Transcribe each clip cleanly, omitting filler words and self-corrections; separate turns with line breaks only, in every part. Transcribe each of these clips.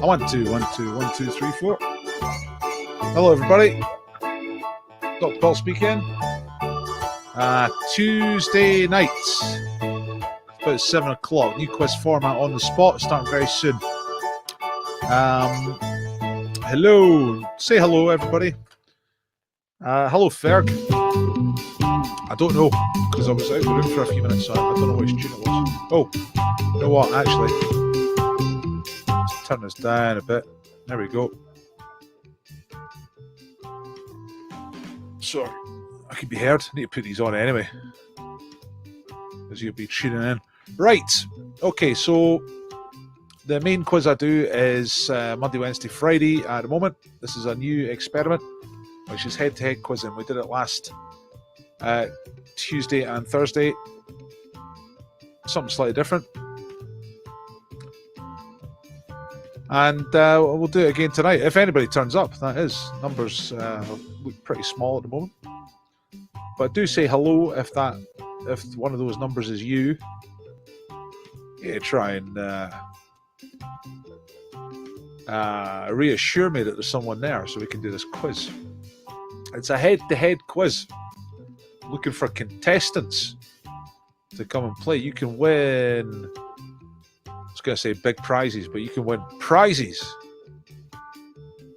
1, 2, 1, 2, 1, 2, 3, 4. Hello, everybody. Dr. Paul speaking. Tuesday nights, about 7 o'clock. New quiz format on the spot, starting very soon. Hello. Say hello, everybody. Hello, Ferg. I don't know, because I was out of the room for a few minutes, so I don't know which tune it was. Oh, you know what, actually. Let's turn this down a bit. There we go. Sorry, I could be heard. I need to put these on anyway, as you'll be tuning in. Right, okay, so the main quiz I do is Monday, Wednesday, Friday at the moment. This is a new experiment, which is head-to-head quizzing. We did it last Tuesday and Thursday. Something slightly different. And we'll do it again tonight. If anybody turns up, that is. Numbers look pretty small at the moment. But do say hello if one of those numbers is you. Yeah, try and reassure me that there's someone there so we can do this quiz. It's a head-to-head quiz. Looking for contestants to come and play. You can win... I was going to say big prizes, but you can win prizes.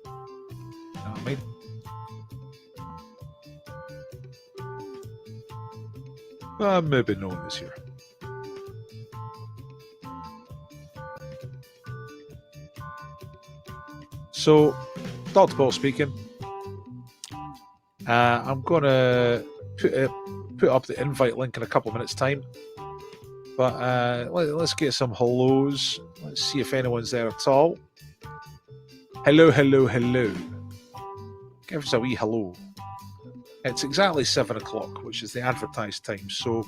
You know what I mean? Maybe no this year. So, Dr. Boyle speaking. I'm going to put up the invite link in a couple of minutes' time. But let's get some hellos. Let's see if anyone's there at all. Hello, hello, hello. Give us a wee hello. It's exactly 7 o'clock, which is the advertised time, so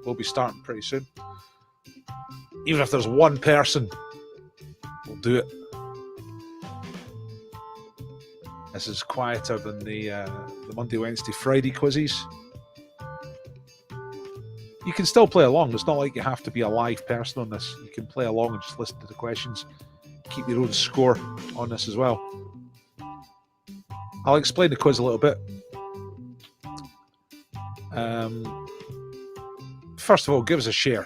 we'll be starting pretty soon. Even if there's one person, we'll do it. This is quieter than the Monday, Wednesday, Friday quizzes. You can still play along. It's not like you have to be a live person on this. You can play along and just listen to the questions. Keep your own score on this as well. I'll explain the quiz a little bit. First of all, give us a share.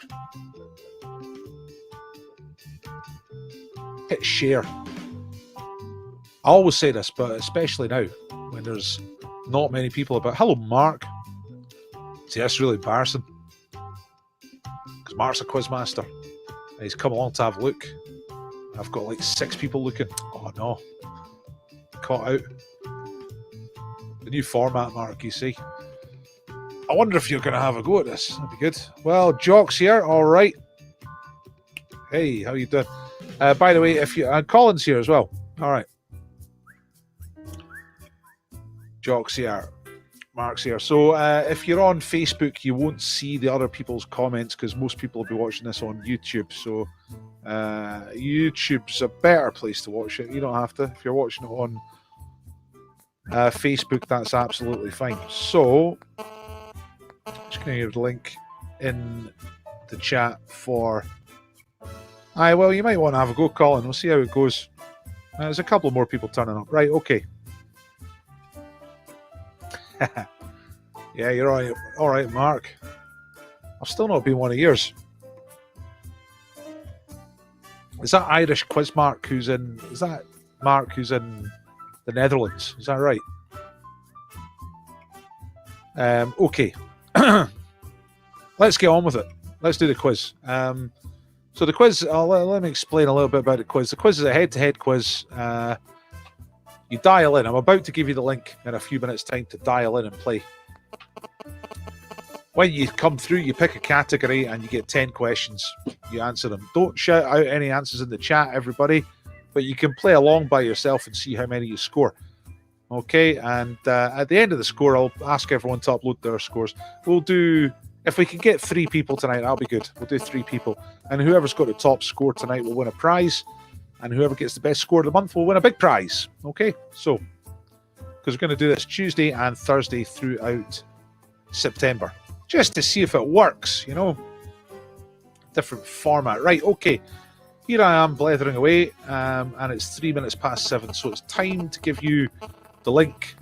Hit share. I always say this, but especially now, when there's not many people about. Hello, Mark. See, that's really embarrassing. Mark's a quizmaster. He's come along to have a look. I've got like 6 people looking. Oh no. Caught out. The new format, Mark, you see. I wonder if you're going to have a go at this. That'd be good. Well, Jock's here. All right. Hey, how you doing? By the way, if you... Colin's here as well. All right. Jock's here. Mark's here. So if you're on Facebook, you won't see the other people's comments because most people will be watching this on YouTube. So YouTube's a better place to watch it. You don't have to. If you're watching it on Facebook, that's absolutely fine. So just going to give the link in the chat for... well, you might want to have a go, Colin. We'll see how it goes. There's a couple more people turning up. Right, okay. Yeah, you're all right, Mark. I've still not been one of yours. Is that Irish quiz Mark who's in... Is that Mark who's in the Netherlands? Is that right? Okay. Let's get on with it. Let's do the quiz. So the quiz... let me explain a little bit about the quiz. The quiz is a head-to-head quiz. You dial in. I'm about to give you the link in a few minutes' time to dial in and play. When you come through, you pick a category and you get 10 questions. You answer them. Don't shout out any answers in the chat, everybody, but you can play along by yourself and see how many you score. Okay, and at the end of the score, I'll ask everyone to upload their scores. We'll do... If we can get 3 people tonight, that'll be good. We'll do 3 people. And whoever's got the top score tonight will win a prize. And whoever gets the best score of the month will win a big prize. Okay, so, because we're going to do this Tuesday and Thursday throughout September. Just to see if it works, you know. Different format. Right, okay. here I am blethering away, and it's 3 minutes past 7, so it's time to give you the link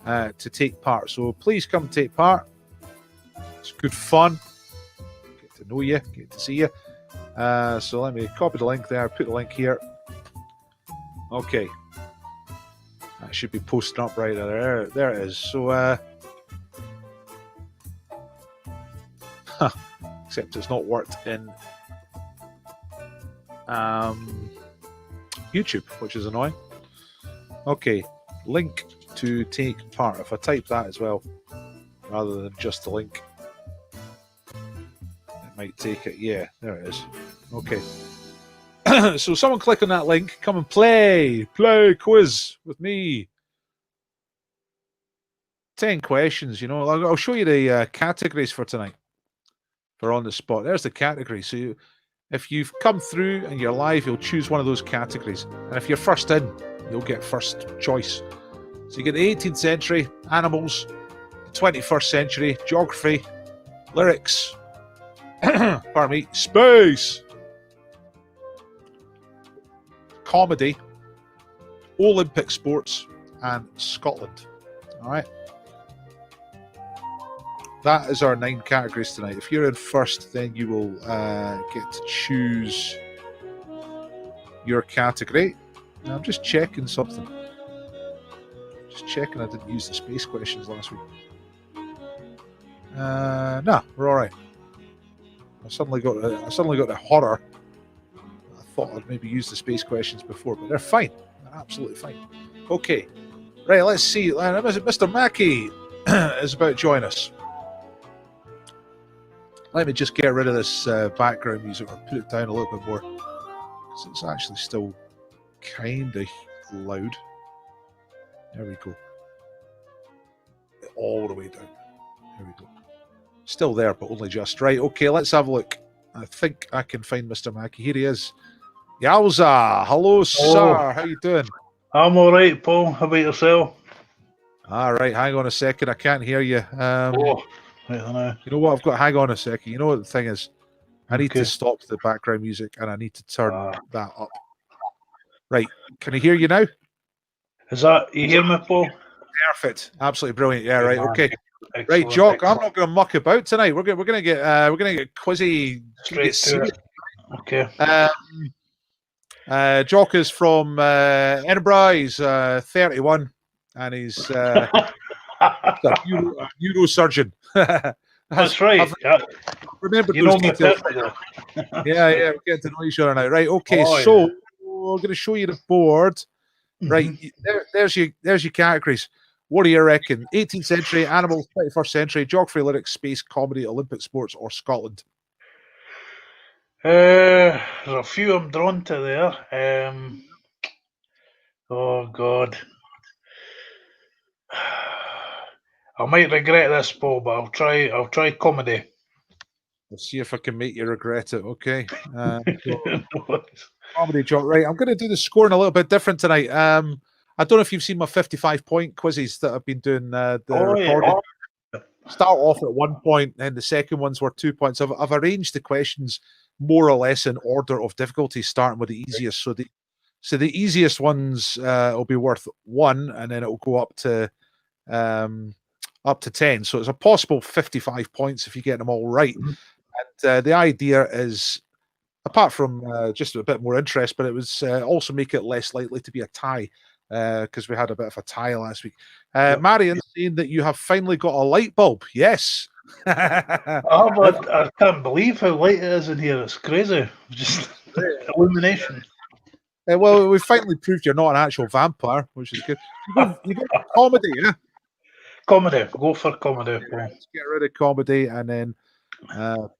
to take part. So please come take part. It's good fun. Get to know you, get to see you. So let me copy the link there, put the link here. Okay. That should be posting up right there. There it is. So, except it's not worked in YouTube, which is annoying. Okay, link to take part. If I type that as well, rather than just the link, it might take it. Yeah, there it is. Okay. So someone click on that link, come and play quiz with me. 10 questions, you know. I'll show you the categories for tonight. For on the spot. There's the category. So if you've come through and you're live, you'll choose one of those categories. And if you're first in, you'll get first choice. So you get the 18th century, animals, the 21st century, geography, lyrics, pardon me, space, comedy, Olympic sports, and Scotland. All right. That is our 9 categories tonight. If you're in first, then you will get to choose your category. Now, I'm just checking something. Just checking I didn't use the space questions last week. No, we're all right. I suddenly got the horror. I thought I'd maybe used the space questions before, but they're fine. They're absolutely fine. Okay, right. Let's see. Mr. Mackey is about to join us. Let me just get rid of this background music or put it down a little bit more, because it's actually still kind of loud. There we go. All the way down. There we go. Still there, but only just. Right, okay, let's have a look. I think I can find Mr. Mackey. Here he is. Yowza! Hello, sir. How you doing?
I'm all right, Paul. How about yourself?
All right, hang on a second. I can't hear you.
I don't know.
You know what? I've got. Hang on a second. You know what the thing is? I need to stop the background music and I need to turn that up. Right. Can I hear you now?
Is that you hear me, Paul?
Perfect. Absolutely brilliant. Yeah. Right. Okay. Excellent. Right, Jock. I'm not going to muck about tonight. We're going to get quizzy.
Straight to it. Okay.
Jock is from Edinburgh. He's 31, and he's a neurosurgeon.
That's right.
Remember
you
those
know
details. Yeah, we're getting to know each other now. Right, okay, so we're going to show you the board. Right, there's your categories. What do you reckon? 18th century, animals, 21st century, geography, lyrics, space, comedy, Olympic sports, or Scotland?
There's a few I'm drawn to there. Oh, God. I might regret this, Paul, but I'll try comedy.
We'll see if I can make you regret it, okay? Comedy, Jock. Right, I'm going to do the scoring a little bit different tonight. I don't know if you've seen my 55-point quizzes that I've been doing. Recording. Yeah. Start off at 1 point, and the second ones were 2 points. I've arranged the questions more or less in order of difficulty, starting with the easiest. So the easiest ones will be worth 1, and then it will go up to 10. So it's a possible 55 points if you get them all right. And the idea is, apart from just a bit more interest, but it was also make it less likely to be a tie, because we had a bit of a tie last week. Marion saying that you have finally got a light bulb. Yes.
I can't believe how light it is in here. It's crazy. Just illumination.
Well, we finally proved you're not an actual vampire, which is good. You got comedy, yeah?
Comedy. Go for comedy.
Let's get rid of comedy and then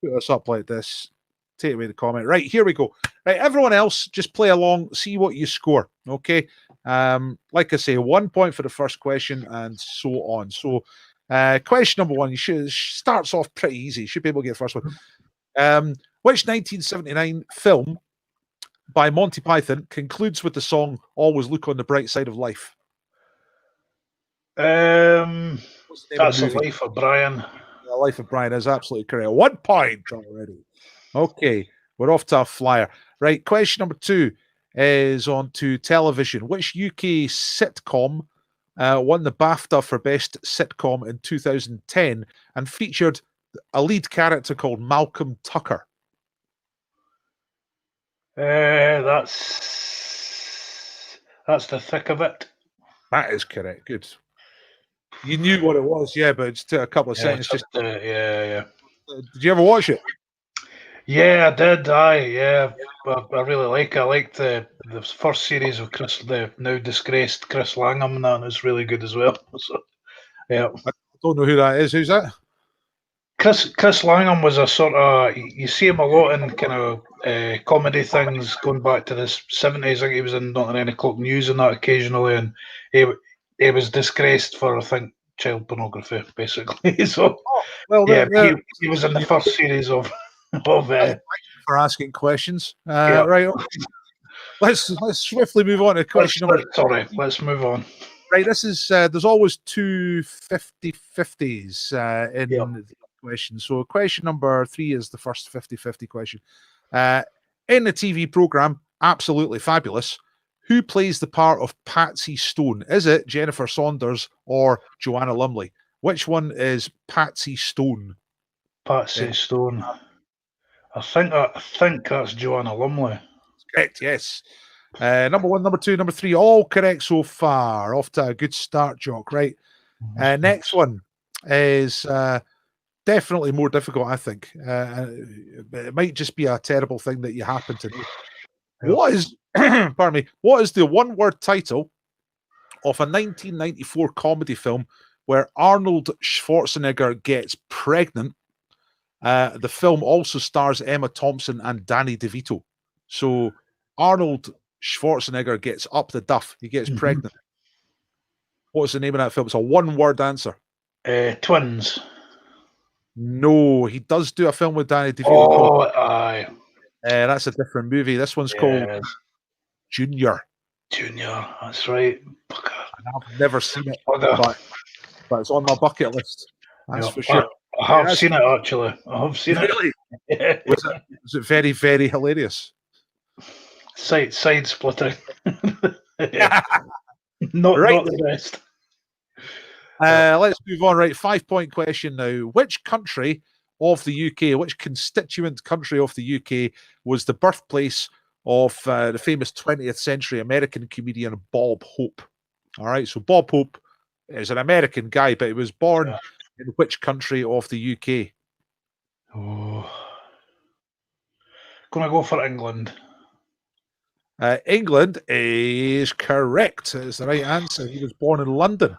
put us up like this. Take away the comment. Right, here we go. Right, everyone else, just play along, see what you score. Okay. Like I say, 1 point for the first question and so on. So question number 1, starts off pretty easy. You should be able to get the first one. Which 1979 film by Monty Python concludes with the song "Always Look on the Bright Side of Life"?
That's The Life of Brian.
The Life of Brian is absolutely correct. 1 point already. Okay, we're off to a flyer. Right, question number 2 is on to television. Which UK sitcom won the BAFTA for Best Sitcom in 2010 and featured a lead character called Malcolm Tucker?
That's the thick of it.
That is correct. Good. You knew what it was, yeah, but it just took a couple of seconds.
Yeah.
Did you ever watch it?
Yeah, I did. Yeah. I really like it. I liked the first series of the now disgraced Chris Langham, and that was really good as well. So, yeah.
I don't know who that is. Who's that?
Chris Langham was a sort of, you see him a lot in kind of comedy things going back to the 70s. I think he was in Not Any O'Clock News and that occasionally, and he was disgraced for, I think, child pornography, basically. So, he was in the first series of
for asking questions. Right, okay. Let's swiftly move on to question number.
Sorry, let's move on.
Right, this is there's always two 50-50s in the question. So question number 3 is the first 50-50 question. In the TV program, absolutely fabulous. Who plays the part of Patsy Stone? Is it Jennifer Saunders or Joanna Lumley? Which one is Patsy Stone?
Patsy Stone. I think that's Joanna Lumley.
Correct, yes. Number 1, number 2, number 3, all correct so far. Off to a good start, Jock. Right. Next one is definitely more difficult, I think. It might just be a terrible thing that you happen to know. What is, pardon me, what is the one-word title of a 1994 comedy film where Arnold Schwarzenegger gets pregnant? The film also stars Emma Thompson and Danny DeVito. So Arnold Schwarzenegger gets up the duff. He gets pregnant. What's the name of that film? It's a one-word answer.
Twins.
No, he does do a film with Danny DeVito.
Oh, aye.
That's a different movie. This one's called Junior.
Junior, that's right.
I've never seen it, but it's on my bucket list. That's for sure.
I have seen it, actually. I have seen it.
Really? Was it very, very hilarious?
Side splitting. Not the best.
Let's move on. Right, 5-point question now. Which country of the UK, which constituent country of the UK was the birthplace of the famous 20th century American comedian Bob Hope? All right, so Bob Hope is an American guy, but he was born in which country of the UK?
Gonna go for England.
England is correct. It's the right answer. He was born in London.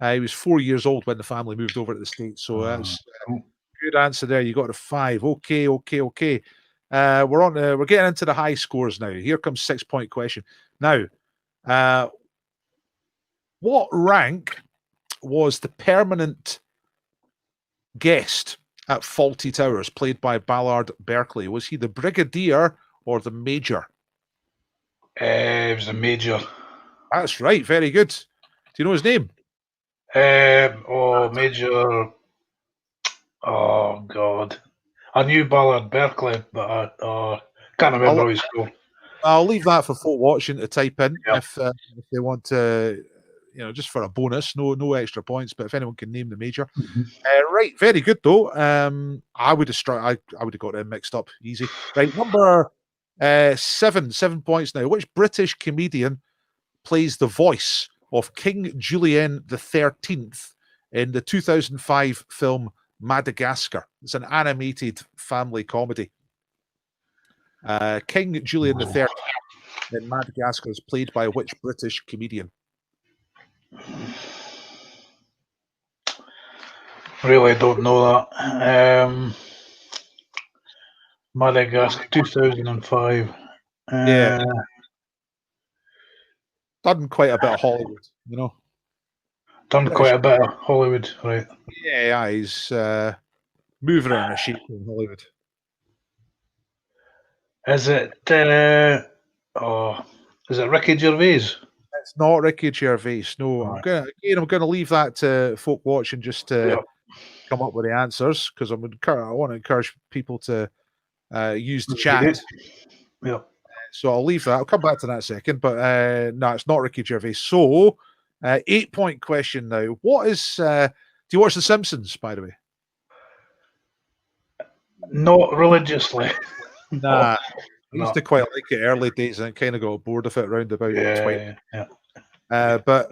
He was 4 years old when the family moved over to the States. So that's good answer there. You got a 5. Okay. We're getting into the high scores now. Here comes 6-point question. Now, what rank was the permanent guest at Fawlty Towers, played by Ballard Berkeley? Was he the brigadier or the major?
It was the major.
That's right. Very good. Do you know his name?
Major. Oh God, I knew Ballard Berkeley, but I can't remember how he's called.
I'll leave that for folk watching to type in if they want to, just for a bonus. No extra points, but if anyone can name the major, right? Very good though. I would have got them mixed up easy. Right, number 7 points now. Which British comedian plays the voice of King Julian XIII in the 2005 film Madagascar? It's an animated family comedy. King Julian III in Madagascar is played by which British comedian?
Really don't know that. Madagascar 2005.
Done quite a bit of Hollywood,
Done quite a bit of Hollywood, right?
Yeah, he's moving around a sheet in Hollywood.
Is it Ricky Gervais?
It's not Ricky Gervais. No, I'm gonna leave that to folk watching just to come up with the answers, because I want to encourage people to use the chat.
Yeah.
So I'll leave that. I'll come back to that in a second. But no, it's not Ricky Gervais. So 8-point question now. What is? Do you watch The Simpsons, by the way?
Not religiously.
Nah. I
No.
used to quite like it early days and kind of got bored of it around about 20.
Yeah.
But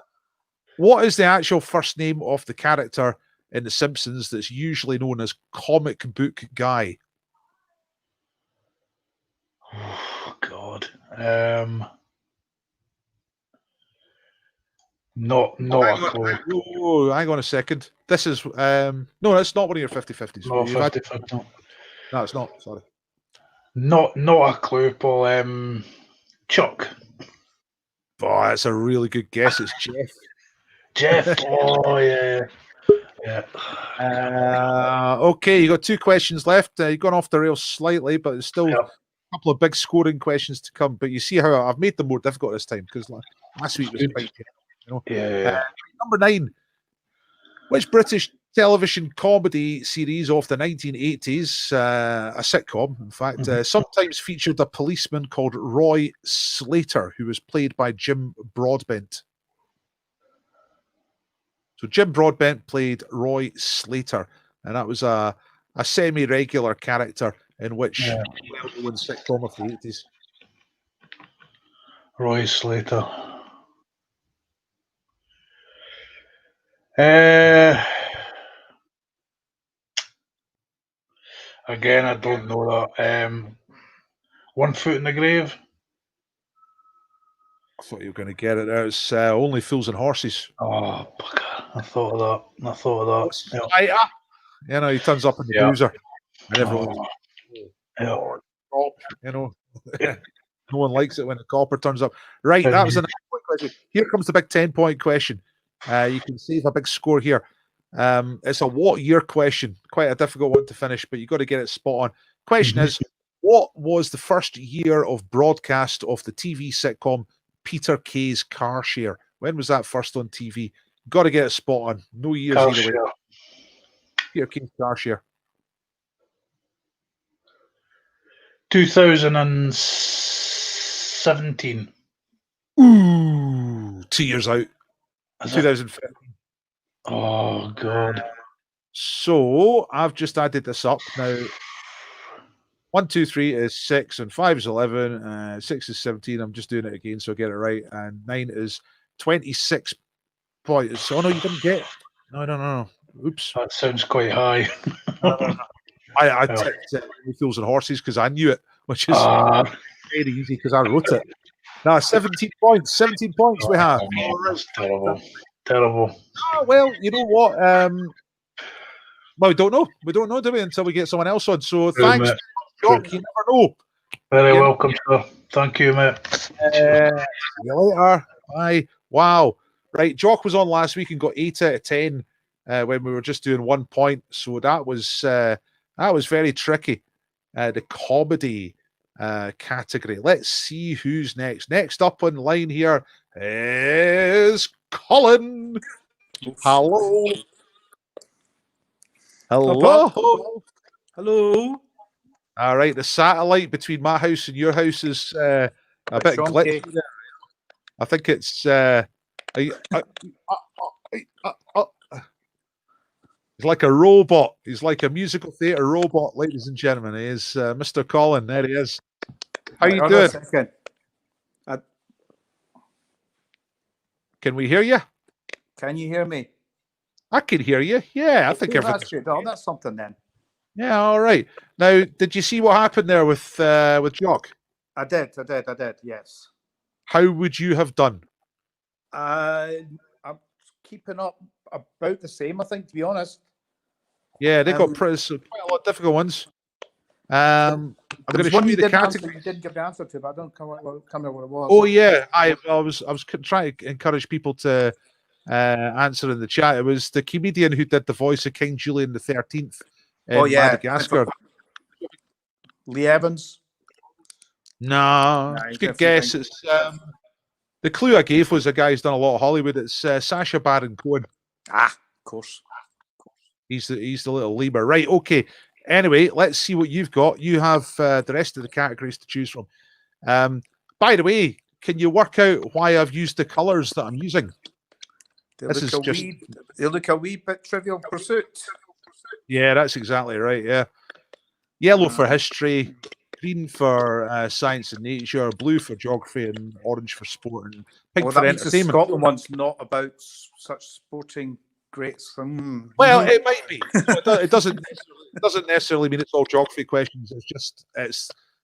what is the actual first name of the character in The Simpsons that's usually known as Comic Book Guy?
Oh, God. Not a clue.
Oh, hang on a second. This is no, that's not one of your 50-50s.
No, 50-50.
No, it's not. Sorry.
Not a clue, Paul. Chuck.
Oh, that's a really good guess. It's Jeff.
Jeff. Oh, yeah.
Okay, you got 2 questions left. You've gone off the rails slightly, but there's still a couple of big scoring questions to come. But you see how I've made them more difficult this time because last week was quite, number 9. Which British television comedy series of the 1980s, a sitcom, in fact, sometimes featured a policeman called Roy Slater, who was played by Jim Broadbent? So Jim Broadbent played Roy Slater, and that was a semi-regular character in which well-known sitcom of the 80s.
Roy Slater. Again, I don't know that. One Foot in the Grave.
I thought you were going to get it. It's Only Fools and Horses.
Oh, bugger. I thought of that.
Yeah. You know, he turns up in the boozer, and everyone's you know, no one likes it when the copper turns up. Right, that was a 9-point question. Here comes the big 10-point question. You can save a big score here. It's a what year question, quite a difficult one to finish, but you've got to get it spot on. Question is, what was the first year of broadcast of the TV sitcom Peter Kay's Car Share? When was that first on TV? Got to get it spot on. No years either way. Peter Kay's Car Share.
2017.
Ooh, 2 years out. 2015.
Oh, God.
So I've just added this up now. 1, 2, 3 is 6, and 5 is 11. 6 is 17. I'm just doing it again so I get it right. And 9 is 26 points. Oh no, you didn't get it. No. Oops.
That sounds quite high.
No. I tipped Fools and Horses because I knew it, which is very easy because I wrote it. Now 17 points. 17 points we have.
All right. Terrible.
Oh, well, you know what? Well, we don't know. We don't know, do we, until we get someone else on. So thanks, Jock. You never know.
Very welcome, sir. Thank you, mate.
See you later. Bye. Wow. Right, Jock was on last week and got 8 out of 10 when we were just doing 1 point. So that was very tricky. The comedy category. Let's see who's next. Next up on the line here is Colin. Hello.
Hello.
All right, the satellite between my house and your house is a bit glitchy. I think it's he's like a robot. He's like a musical theatre robot, ladies and gentlemen. He is Mr. Colin. There he is. How you doing? Can we hear you?
Can you hear me?
I can hear you. Yeah, I think everything.
That's good. Oh, that's something then.
Yeah, all right. Now, did you see what happened there with Jock?
I did. Yes.
How would you have done?
I'm keeping up about the same, I think, to be honest.
Yeah, they got quite a lot of difficult ones. I'm going to show you the category.
You didn't give the answer to, but I don't come what it was.
Oh yeah, I was trying to encourage people to answer in the chat. It was the comedian who did the voice of King Julian the 13th in Madagascar.
Lee Evans.
No, it's a good guess. It's the clue I gave was a guy who's done a lot of Hollywood. It's Sacha Baron Cohen.
Ah, of course.
He's the little lemur, right? Okay. Anyway, let's see what you've got. You have the rest of the categories to choose from. By the way, can you work out why I've used the colours that I'm using?
They
This
look
is
they look a wee bit Trivial Pursuit.
Yeah, that's exactly right. Yeah. Yellow for history, green for science and nature, blue for geography, and orange for sport, and pink
Well,
for
that means the
entertainment.
Scotland one's not about such sporting greats.
Well, it might be. So it doesn't necessarily mean it's all geography questions. It's just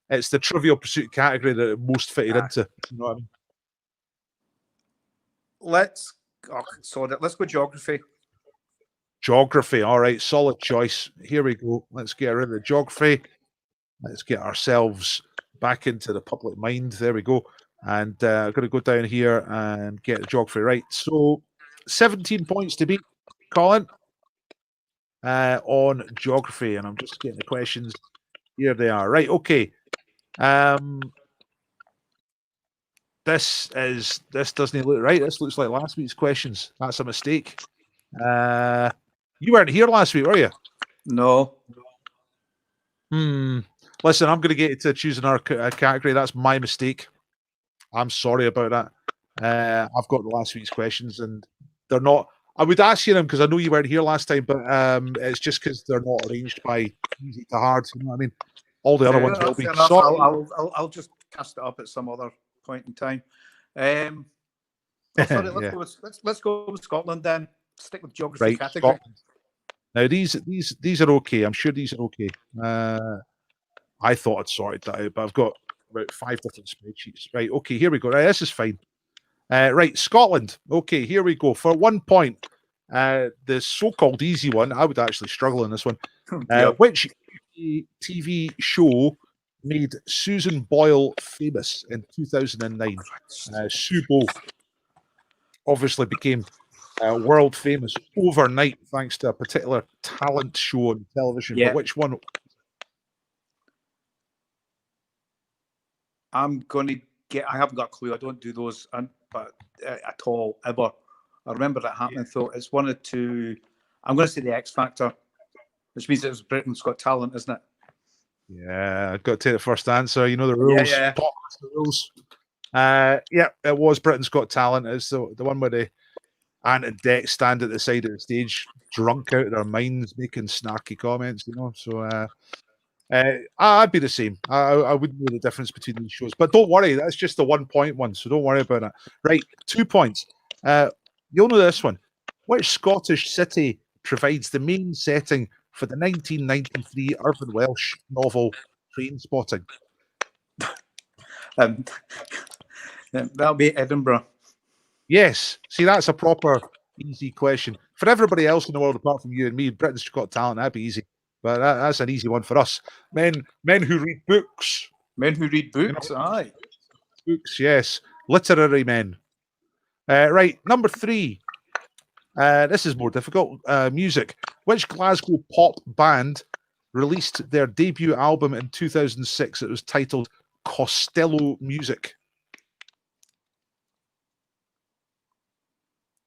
it's the Trivial Pursuit category that it most fitted into. You know what I mean?
Let's go geography.
Geography. All right, solid choice. Here we go. Let's get rid of the geography. Let's get ourselves back into the public mind. There we go. And I'm going to go down here and get the geography right. So 17 points to beat, Colin, on geography. And I'm just getting the questions. Here they are. Right, okay. This doesn't look right. This looks like last week's questions. That's a mistake. You weren't here last week, were you?
No.
Listen, I'm going to get you to choose another category. That's my mistake. I'm sorry about that. I've got the last week's questions, and they're not. I would ask you them because I know you weren't here last time, but it's just because they're not arranged by easy to hard. You know what I mean? All the other ones will be.
I'll just cast it up at some other point in time. Sorry, let's go with Scotland then. Stick with geography category.
Scotland. Now these are okay. I'm sure these are okay. I thought I'd sorted that out, but I've got about 5 different spreadsheets. Right, okay, here we go. Right, this is fine. Right, Scotland. Okay, here we go. For 1 point, the so-called easy one, I would actually struggle in this one. Which TV show made Susan Boyle famous in 2009? Sue Boyle obviously became world famous overnight thanks to a particular talent show on television.
Yeah.
But which one?
I'm going to get. I haven't got a clue. I don't do those, but at all ever. I remember that happening. Though it's one of two. I'm going to say the X Factor, which means it was Britain's Got Talent, isn't it?
Yeah, I've got to take the first answer. You know the rules.
Yeah.
The rules. Yeah, it was Britain's Got Talent. It's the one where the Ant and Deck stand at the side of the stage, drunk out of their minds, making snarky comments. You know, so. I'd be the same. I wouldn't know the difference between these shows. But don't worry, that's just the 1 point one, so don't worry about it. Right, 2 points. You'll know this one. Which Scottish city provides the main setting for the 1993 Irvine Welsh novel Trainspotting?
That'll be Edinburgh.
Yes. See, that's a proper easy question. For everybody else in the world, apart from you and me, Britain's Got Talent, that'd be easy. But that's an easy one for us. Men who read books.
Men who read books,
you know,
aye.
Books, yes. Literary men. Right, number 3. This is more difficult. Music. Which Glasgow pop band released their debut album in 2006? It was titled Costello Music.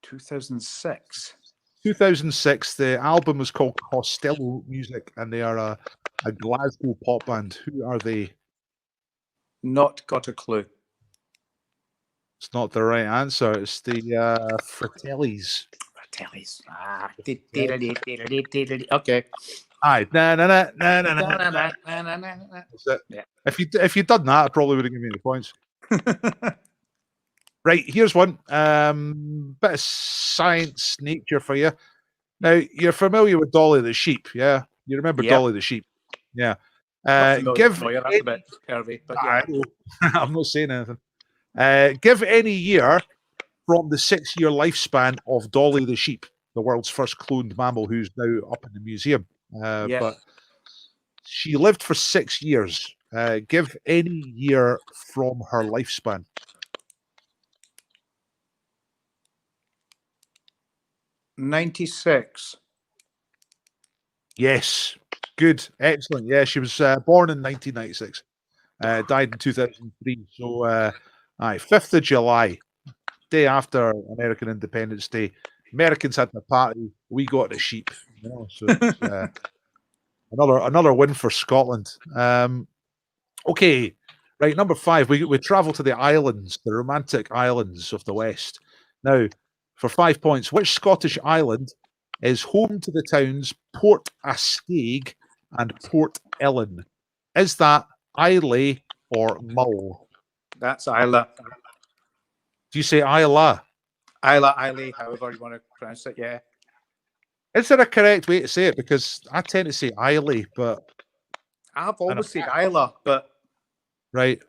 2006.
2006. The album was called Costello Music, and they are a Glasgow pop band. Who are they?
Not got a clue.
It's not the right answer. It's the Fratellis.
Fratellis. Okay.
Aye. Na.
Yeah.
If you'd done that, I probably would have given you the points. Right, here's one. Bit of science nature for you. Now, you're familiar with Dolly the sheep, yeah? You remember Dolly the sheep? Yeah.
That's a bit curvy, but yeah.
I'm not saying anything. Give any year from the 6-year lifespan of Dolly the sheep, the world's first cloned mammal who's now up in the museum. But she lived for 6 years. Give any year from her lifespan.
96.
Yes. Good. Excellent. Yeah, she was born in 1996. Died in 2003. So, 5th of July, day after American Independence Day. Americans had the party. We got the sheep. You know, so another win for Scotland. Okay. Right, number 5, we travel to the islands, the romantic islands of the West. Now, for 5 points, which Scottish island is home to the towns Port Ascaig and Port Ellen? Is that Islay or Mull?
That's Isla.
Do you say Isla?
Islay, however you want to pronounce it, yeah.
Is there a correct way to say it? Because I tend to say Islay, but...
I've always said Isla, but...
Right.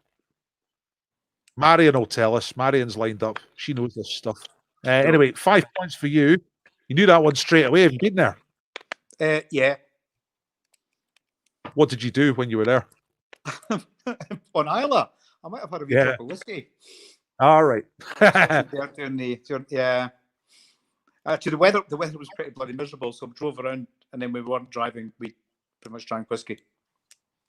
Marion will tell us. Marion's lined up. She knows this stuff. Anyway, 5 points for you. You knew that one straight away. Have you been there?
Yeah.
What did you do when you were there?
On Isla. I might have had a wee drop of whiskey.
All right.
Yeah. Actually, the weather was pretty bloody miserable, so I drove around, and then we weren't driving. We pretty much drank whiskey.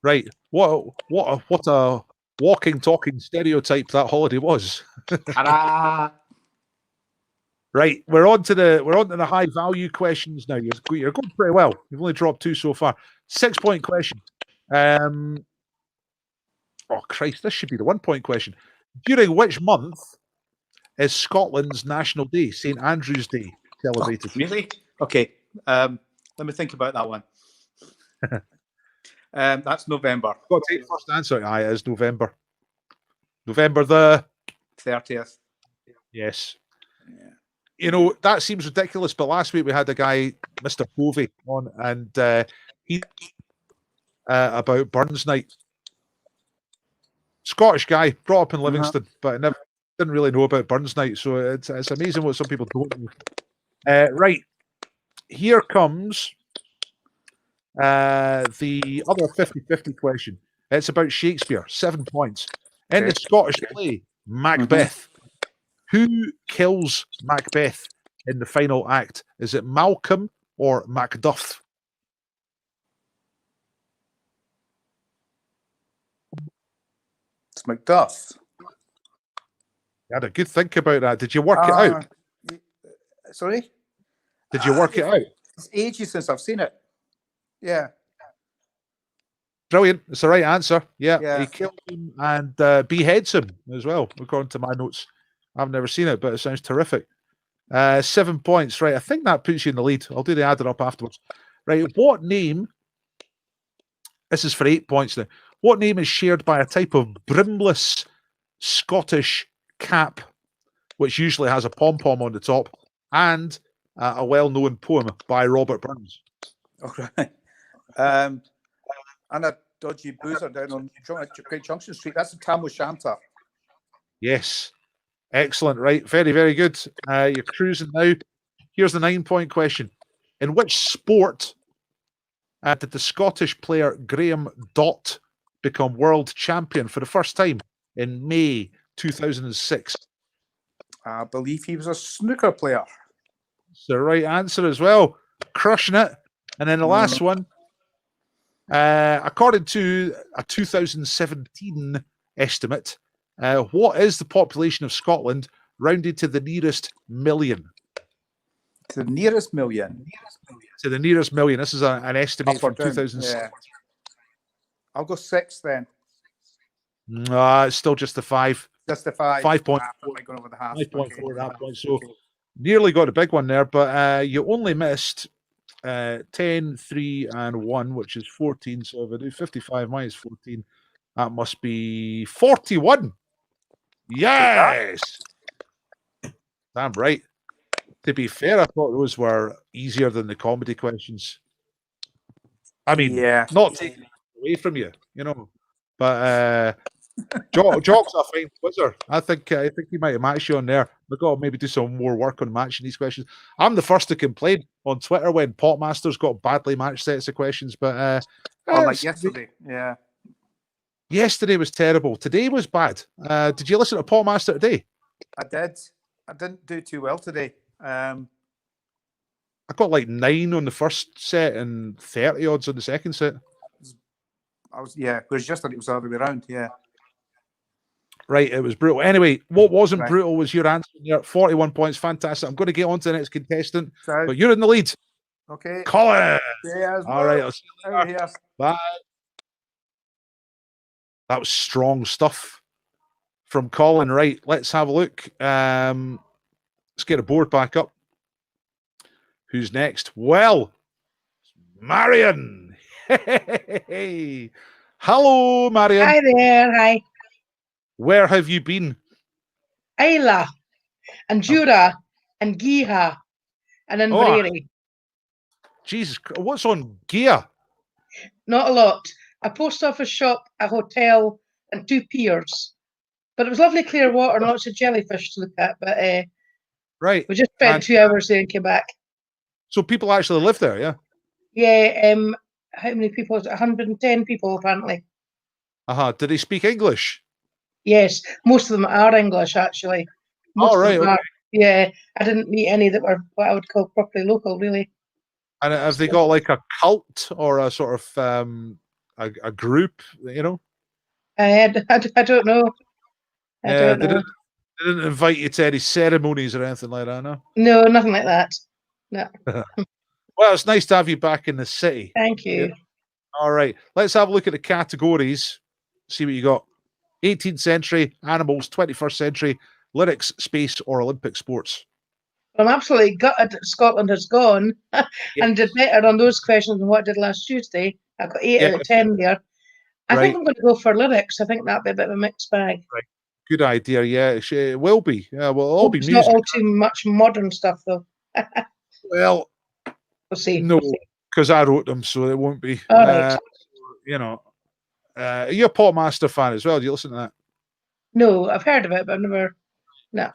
Right. What a walking, talking stereotype that holiday was.
Ta-da!
Right. We're on to the high value questions now. You're going pretty well. You've only dropped 2 so far. 6 point question. Oh Christ, this should be the 1 point question. During which month is Scotland's National Day, St. Andrew's Day, celebrated?
Oh, really? Okay. Let me think about that one. That's November.
Got to take the first answer. Aye, it is November. November the
30th.
Yes.
Yeah.
You know, that seems ridiculous, but last week we had a guy, Mr. Povey, on, and he about Burns Night. Scottish guy, brought up in Livingston, but I didn't really know about Burns Night, so it's amazing what some people don't know. Right, here comes the other 50-50 question. It's about Shakespeare, 7 points. In the Scottish play, Macbeth, who kills Macbeth in the final act? Is it Malcolm or Macduff?
It's Macduff.
You had a good think about that. Did you work it out?
Sorry?
Did you work it out?
It's ages since I've seen it. Yeah.
Brilliant. It's the right answer. Yeah.
Yeah.
He kills him and beheads him as well, according to my notes. I've never seen it, but it sounds terrific. 7 points. Right. I think that puts you in the lead. I'll do the adding up afterwards. Right. What name? This is for 8 points now. What name is shared by a type of brimless Scottish cap, which usually has a pom-pom on the top, and a well-known poem by Robert Burns?
All right. And a dodgy boozer down on Great Junction Street. That's the Tam O'Shanter.
Yes. Excellent. Right. Very, very good. You're cruising now. Here's the 9 point question. In which sport did the Scottish player Graham Dott become world champion for the first time in May 2006?
I believe he was a snooker player.
It's the right answer as well. Crushing it. And then the last one, according to a 2017 estimate, what is the population of Scotland rounded to the nearest million?
To the nearest million?
To the nearest million. This is an estimate from 2007.
Yeah. I'll go 6 then.
It's still just the 5.
Just the 5.
5 point.
Going over the half.
5.4 at that point. So nearly got a big one there, but you only missed 10, 3, and 1, which is 14. So if I do 55 minus 14, that must be 41. Yes! Damn right. To be fair, I thought those were easier than the comedy questions. I mean,
yeah,
not taking it away from you, you know. But Jock's a fine quizzer. I think he might have matched you on there. We've got to maybe do some more work on matching these questions. I'm the first to complain on Twitter when Potmasters got badly matched sets of questions, but
like yesterday, yeah.
Yesterday was terrible. Today was bad. Did you listen to Potmaster today?
I did. I didn't do too well today.
I got like 9 on the first set and 30 odds on the second set.
Whereas yesterday it was the other way around, yeah.
Right, it was brutal. Anyway, what wasn't brutal was your answer there. 41 points, fantastic. I'm going to get on to the next contestant, but you're in the lead.
Okay.
Colin!
Cheers.
All right, I'll see you later.
Yes.
Bye. That was strong stuff from Colin. Right, let's have a look. Let's get the board back up. Who's next? Well, Marion. Hey. Hello, Marion.
Hi there. Hi.
Where have you been?
Ayla and Jura and Giha and Inverary.
Jesus, what's on Gia?
Not a lot. A post office shop, a hotel, and 2 piers. But it was lovely clear water and lots of jellyfish to look at. But
Right.
we just spent 2 hours there and came back.
So people actually live there, yeah?
Yeah. How many people? 110 people apparently.
Did they speak English?
Yes, most of them are English actually. Most
Oh, right.
of them
Okay.
are. Yeah, I didn't meet any that were what I would call properly local, really.
And have they got like a cult or a sort of a group, you know?
I don't know. I don't know.
They didn't invite you to any ceremonies or anything like that, no?
No, nothing like that. No.
Well, it's nice to have you back in the city.
Thank you.
Yeah. All right. Let's have a look at the categories. See what you got. 18th century, animals, 21st century, lyrics, space, or Olympic sports.
I'm absolutely gutted that Scotland has gone and did better on those questions than what I did last Tuesday. I got 8 out of 10 there. I think I'm going to go for lyrics. I think that'd be a bit of a mixed bag.
Right. Good idea. Yeah, it will be. Yeah, well, it'll all be
It's
music.
not all too much modern stuff, though.
Well,
we'll see.
No, because I wrote them, so it won't be.
All right.
You know, are you a Pop Master fan as well? Do you listen to that?
No, I've heard of it, but I've never. No.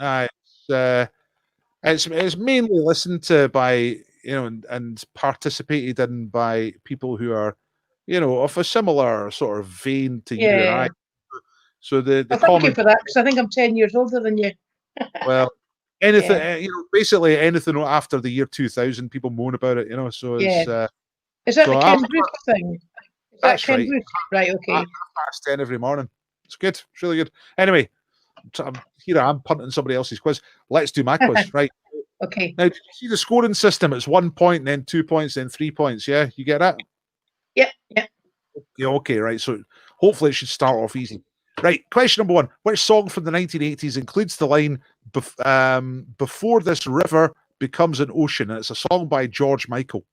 It's mainly listened to by and participated in by people who are of a similar sort of vein to you and I. So the
thank you for that, because I think I'm 10 years older than you.
Well, anything basically anything after the year 2000, people moan about it. So it's
is that the Ken Bruce thing? Is that
that's
Ken
right.
Bruce? Right. Okay.
Past 10 every morning. It's good. It's really good. Anyway, I'm punting somebody else's quiz. Let's do my quiz. Right.
Okay.
Now, did you see the scoring system? It's 1 point, then 2 points, then 3 points. Yeah, you get that?
Yeah.
Yeah. Okay. Right. So hopefully it should start off easy. Right. Question number 1: which song from the 1980s includes the line "Before this river becomes an ocean"? And it's a song by George Michael.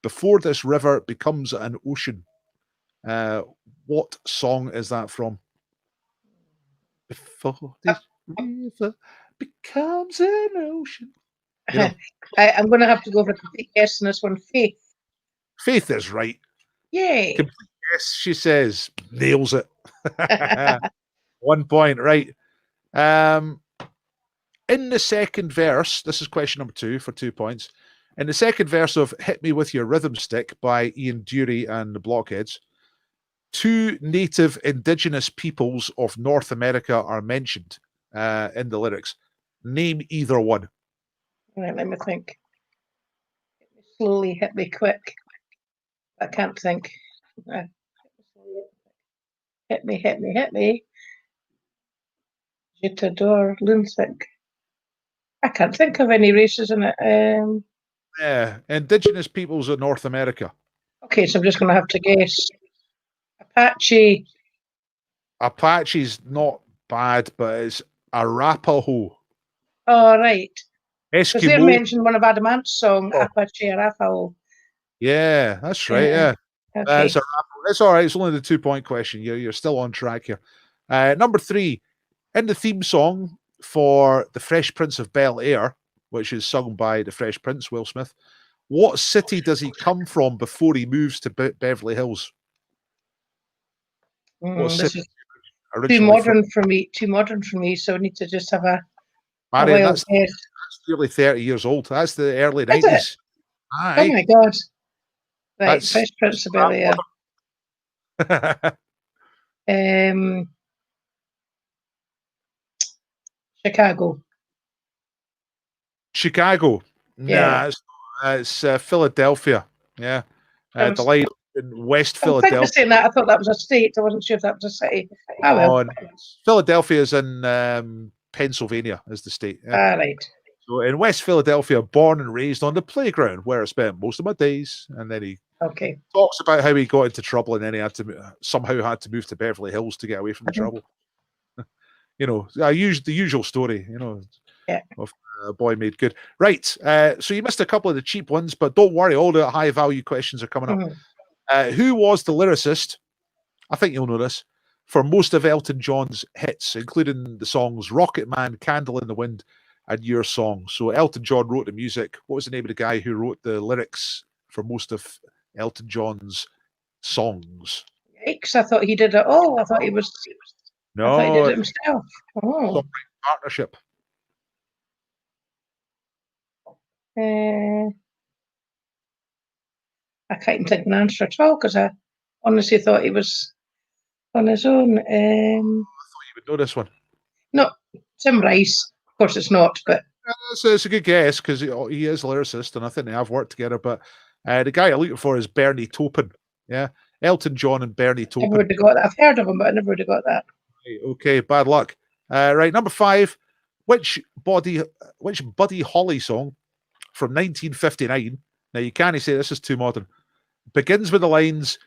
Before this river becomes an ocean. What song is that from? Before this river becomes an ocean.
I'm going to have to go for complete guess on this one. Faith.
Faith is right.
Yay.
Complete guess, she says. Nails it. 1 point, right. In the second verse, this is question number 2 for 2 points. In the second verse of Hit Me With Your Rhythm Stick by Ian Dury and the Blockheads, 2 native indigenous peoples of North America are mentioned in the lyrics. Name either one.
Right, let me think. Slowly, hit me quick. I can't think. Hit me. Jitador, lunatic. I can't think of any races in it.
Yeah, indigenous peoples of North America.
Okay, so I'm just going to have to guess. Apache.
Apache's not bad, but it's Arapaho.
Oh, right. Because they
Eskimo.
mentioned one of Adamant's song, Apache Arapaho.
Yeah, that's right. Yeah.
Okay.
It's all right. It's only the 2 point question. You're still on track here. Number 3, in the theme song for The Fresh Prince of Bel-Air, which is sung by the Fresh Prince, Will Smith, what city does he come from before he moves to Beverly Hills?
This is too modern for me. So I need to just have a
Marion,
wild guess.
That's nearly 30 years old. That's the early 90s.
Oh my God. Right, Fresh Prince of Bel-Air.
Chicago.
Yeah.
Nah, it's Philadelphia. Yeah. The line in West Philadelphia.
Saying that, I thought that was a state. I wasn't sure if that was a city. Oh, well.
Philadelphia is in Pennsylvania, is the state. Yeah.
Right.
So in West Philadelphia, born and raised on the playground where I spent most of my days. And then he
Okay.
Talks about how he got into trouble and then he somehow had to move to Beverly Hills to get away from the trouble. You know, the usual story, you know, of a boy made good. Right. So you missed a couple of the cheap ones, but don't worry, all the high value questions are coming up. Who was the lyricist? I think you'll know this. For most of Elton John's hits, including the songs Rocket Man, Candle in the Wind, and Your Song. So Elton John wrote the music. What was the name of the guy who wrote the lyrics for most of Elton John's songs?
Yikes, I thought he did it all. I thought he was...
No,
I thought he did it himself. Oh.
Partnership.
I can't even think of an answer at all because I honestly thought he was on his own.
I thought you would know this one.
No, Tim Rice. Of course, it's not, but
it's a good guess because he is a lyricist, and I think they have worked together. But the guy I'm looking for is Bernie Taupin. Yeah, Elton John and Bernie
I
Taupin.
never would have got that. I've heard of him, but I never would have got that.
Right, okay, bad luck. Right, number 5. Which Buddy Holly song from 1959? Now you can't say this is too modern. Begins with the lines,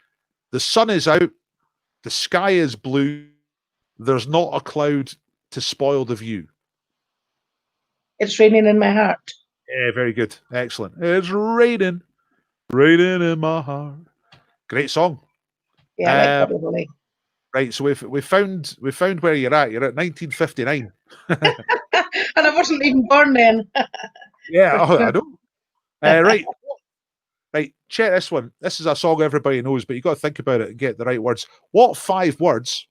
"The sun is out, the sky is blue, there's not a cloud to spoil the view."
It's raining in my heart.
Yeah, very good. Excellent. It's raining in my heart. Great song.
Yeah, I like Buddy Holly.
Right, so we found where you're at. You're at 1959.
And I wasn't even born then.
Yeah, I know. Right. Right, check this one. This is a song everybody knows, but you got to think about it and get the right words. What 5 words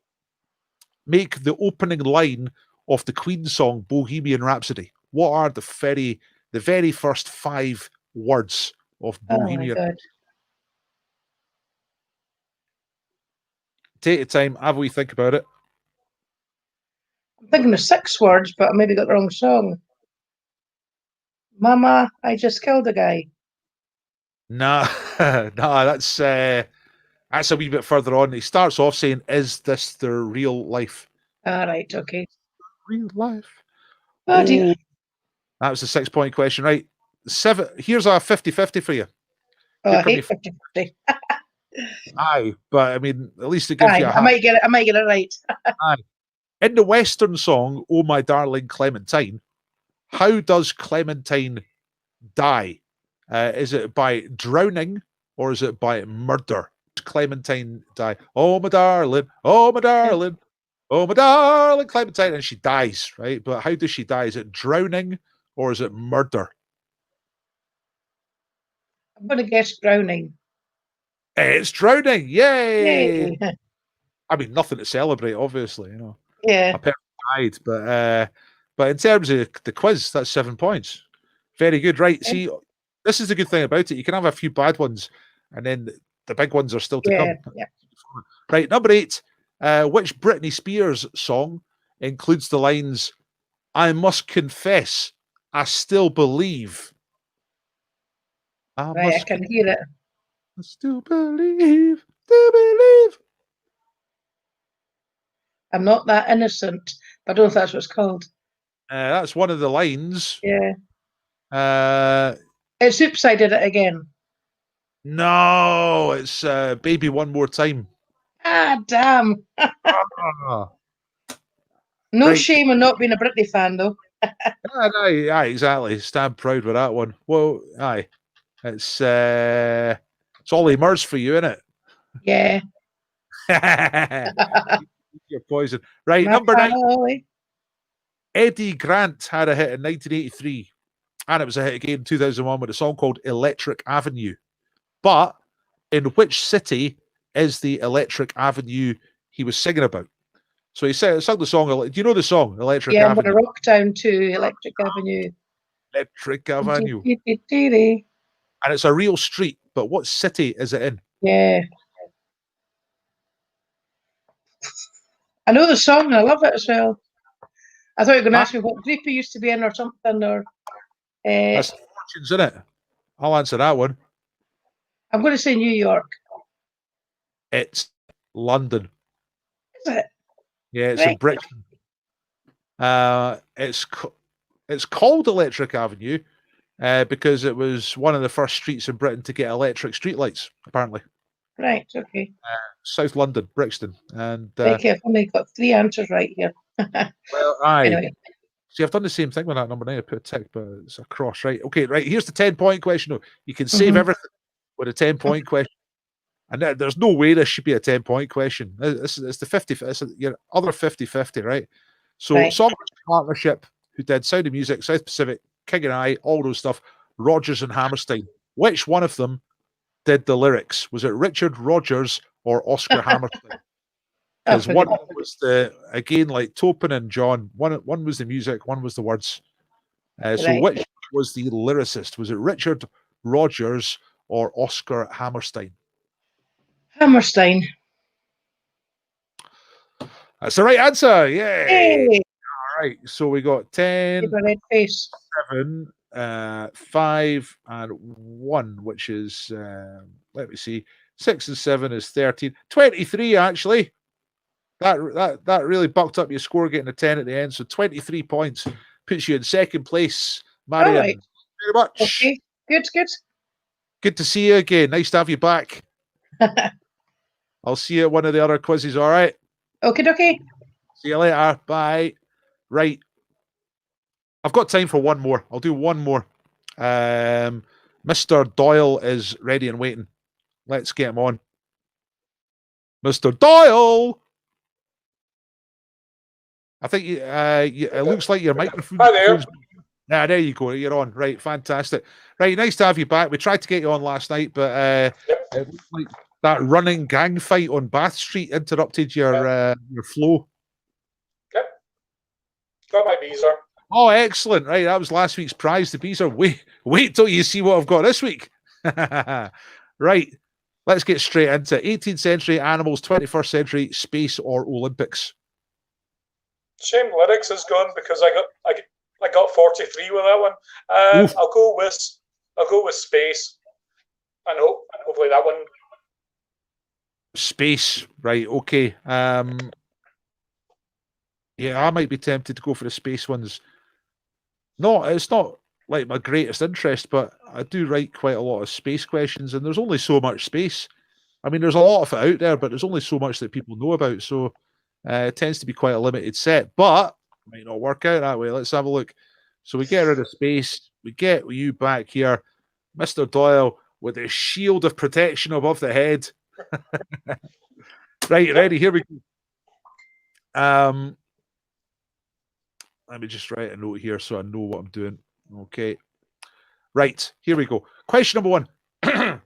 make the opening line of the Queen song Bohemian Rhapsody? What are the very first 5 words of Bohemian?
Oh my God.
Take your time, have a wee think about it.
I'm thinking of 6 words, but I maybe got the wrong song. Mama, I just killed a guy.
Nah, that's a wee bit further on. He starts off saying, "Is this their real life?"
All right, okay.
Real life.
Oh, dear.
That was a 6-point question, right? 7. Here's a 50-50 for you.
Oh, I hate 50-50.
Aye, but I mean, at least it gives you a
I might get it right.
Aye. In the Western song, "Oh My Darling Clementine," how does Clementine die? Is it by drowning or is it by murder? Clementine die. Oh my darling, oh my darling, oh my darling Clementine, and she dies, right? But how does she die? Is it drowning or is it murder?
I'm going to guess drowning.
It's drowning. Yay!
Yay.
I mean, nothing to celebrate, obviously, you know.
Yeah.
A person died, but in terms of the quiz, that's 7 points. Very good, right? See, this is the good thing about it. You can have a few bad ones, and then the big ones are still to come.
Yeah.
Right, number 8. Which Britney Spears song includes the lines, "I must confess, I still believe"?
I can hear it.
I still believe, still believe.
I'm not that innocent, but I don't know if that's what it's called.
That's one of the lines.
Yeah.
Uh,
It's Oops, I Did It Again.
No, it's Baby One More Time.
Ah, damn. No
Right.
shame in not being a Britney fan, though.
Aye, exactly. Stand proud with that one. Well, aye. It's Ollie Murs for you, isn't
Yeah.
it? You're poison. Right, number 9. Eddie Grant had a hit in 1983, and it was a hit again in 2001 with a song called Electric Avenue. But in which city is the Electric Avenue he was singing about? So he sung the song. Do you know the song Electric Avenue?
Yeah, I'm going to rock down to Electric Avenue.
Electric Avenue.
And
it's a real street, but what city is it in?
Yeah. I know the song and I love it as well. I thought you were going to ask me what group he used to be in or something. Or
That's Fortunes, isn't it? I'll answer that one.
I'm going to say New York.
It's London.
Is it?
Yeah, it's in Brixton. It's called Electric Avenue. because it was one of the first streets in Britain to get electric streetlights, apparently.
Right, okay.
South London, Brixton. And
Okay, I've only got 3 answers right here.
well, aye.
Anyway.
See, I've done the same thing with that number 9. I put a tick, but it's a cross, right? Okay, right. Here's the 10-point question. No, you can save everything with a 10-point question. And there's no way this should be a 10-point question. It's the 50, it's your other 50-50, right? So, Songwriters Partnership, who did Sound of Music, South Pacific, King and I, all those stuff, Rodgers and Hammerstein. Which one of them did the lyrics? Was it Richard Rodgers or Oscar Hammerstein? Because one was again, like Topin and John, one was the music, one was the words. So which was the lyricist? Was it Richard Rodgers or Oscar Hammerstein?
Hammerstein.
That's the right answer. Yay!
Hey.
All right. So we got 10,
Red face.
7, 5, and 1, which is let me see. 6 and 7 is 13. 23 actually. That really bucked up your score, getting a 10 at the end. So 23 points puts you in second place, Marion.
Right.
Thank you very much.
Okay. Good.
Good to see you again. Nice to have you back. I'll see you at one of the other quizzes, all right?
Okay.
See you later. Bye. Right. I've got time for one more. I'll do one more. Mr. Doyle is ready and waiting. Let's get him on. Mr. Doyle! I think it looks like your microphone.
Hi there.
Yeah, there you go. You're on. Right, fantastic. Right, nice to have you back. We tried to get you on last night, but it looks like that running gang fight on Bath Street interrupted your flow.
Yep. Got my visa.
Oh, excellent. Right, that was last week's prize. The bees are wait till you see what I've got this week. Right, let's get straight into 18th century animals, 21st century space or Olympics.
Shame lyrics is gone because I got 43 with that one. I'll go with space, and hopefully that one.
Space, right? Okay. Yeah, I might be tempted to go for the space ones. No, it's not like my greatest interest, but I do write quite a lot of space questions, and there's only so much space. I mean, there's a lot of it out there, but there's only so much that people know about. So it tends to be quite a limited set, but it might not work out that way. Let's have a look. So we get rid of space. We get you back here, Mr. Doyle, with a shield of protection above the head. Right, ready? Here we go. Let me just write a note here so I know what I'm doing. Okay. Right, here we go. Question number 1.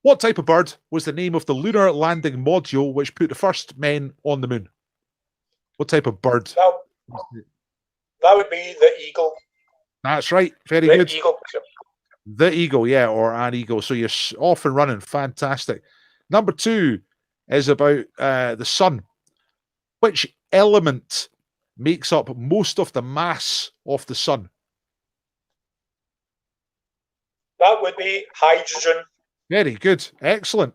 What type of bird was the name of the lunar landing module which put the first men on the moon? What type of bird?
That would be the eagle.
That's right. Very
the
good.
Eagle.
The eagle, yeah, or an eagle. So you're off and running. Fantastic. Number 2 is about the sun. Which element makes up most of the mass of the sun?
That would be hydrogen.
Very good. Excellent.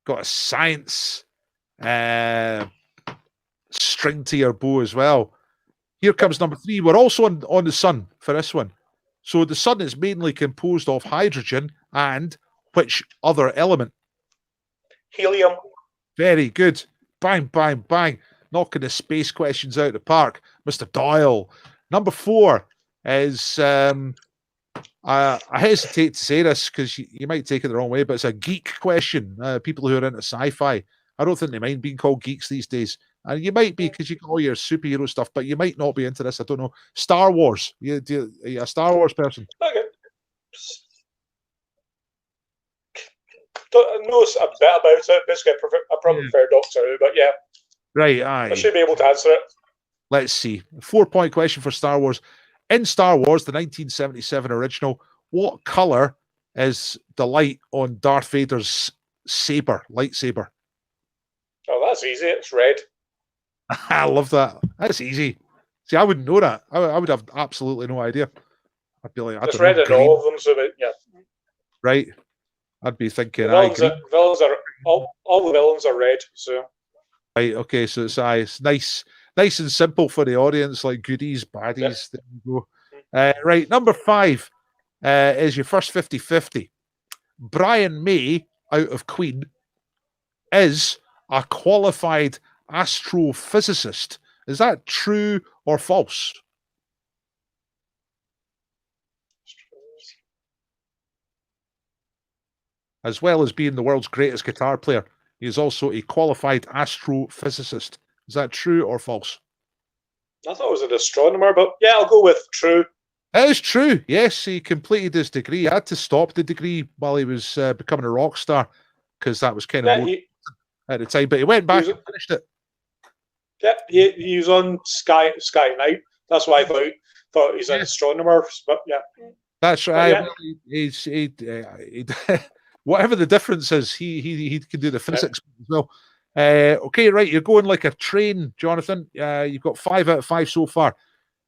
Got a science string to your bow as well. Here comes number 3. We're also on the sun for this one. So the sun is mainly composed of hydrogen and which other element?
Helium. Very
good. Bang, bang, bang. Knocking the space questions out of the park. Mr. Doyle. Number 4 is, I hesitate to say this because you might take it the wrong way, but it's a geek question. People who are into sci-fi. I don't think they mind being called geeks these days. And you might be because you got all your superhero stuff, but you might not be into this. I don't know. Star Wars. Are you a Star Wars person?
Okay. Don't know a bit about it. Basically, I probably prefer Doctor Who, but yeah.
Right, aye.
I should be able to answer it.
Let's see. 4-point question for Star Wars. In Star Wars, the 1977 original, what color is the light on Darth Vader's lightsaber?
Oh, that's easy. It's red.
I love that. That's easy. See, I wouldn't know that. I would have absolutely no idea. I'd be like,
it's red in all of them, so that, yeah.
Right. I'd be thinking,
all the villains are red, so.
Right, okay, so it's nice and simple for the audience, like goodies, baddies.
Yeah.
There you go. Right, number 5 is your first 50-50. Brian May, out of Queen, is a qualified astrophysicist. Is that true or false? As well as being the world's greatest guitar player, he is also a qualified astrophysicist. Is that true or false?
I thought it was an astronomer, but yeah, I'll go with true.
It is true. Yes, he completed his degree. He had to stop the degree while he was becoming a rock star because that was kind of more at the time. But he went back and finished it.
Yeah, he was on Sky Night. That's why I thought he's an astronomer. But yeah,
that's right. Yeah. Whatever the difference is, he can do the physics as well. Okay, right. You're going like a train, Jonathan. You've got 5 out of 5 so far.